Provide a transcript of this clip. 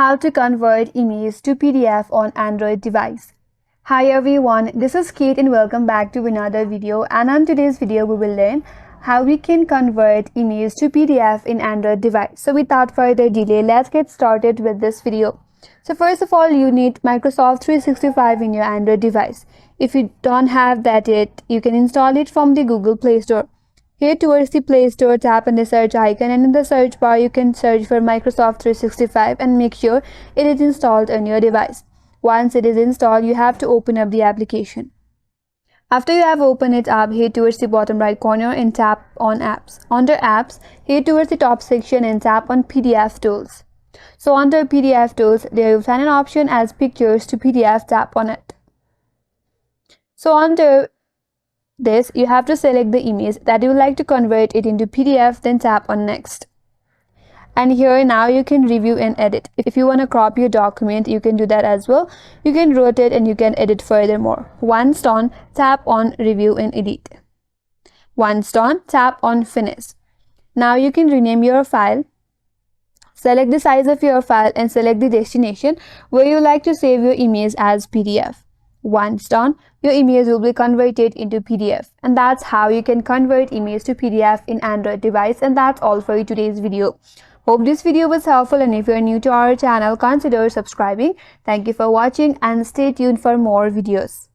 How to convert image to PDF on Android device. Hi everyone, this is Kate and welcome back to another video, and on today's video we will learn how we can convert image to PDF in Android device. So without further delay, let's get started with this video. So first of all, you need Microsoft 365 in your Android device. If you don't have that yet, you can install it from the Google Play Store. Here towards the Play Store, tap on the search icon, and in the search bar you can search for Microsoft 365 and make sure it is installed on your device. Once it is installed, you have to open up the application. After you have opened it up, head towards the bottom right corner and tap on Apps. Under Apps, head towards the top section and tap on PDF Tools. So under PDF Tools, there you'll find an option as Pictures to PDF. Tap on it. So under this, you have to select the image that you would like to convert it into PDF, then tap on Next. And here now you can review and edit. If you want to crop your document, you can do that as well. You can rotate and you can edit furthermore. Once done, tap on Review and Edit. Once done, tap on Finish. Now you can rename your file. Select the size of your file and select the destination where you like to save your image as PDF. Once done, your image will be converted into PDF, and that's how you can convert image to PDF in Android device. And that's all for today's video. Hope this video was helpful, and if you're new to our channel, consider subscribing. Thank you for watching and stay tuned for more videos.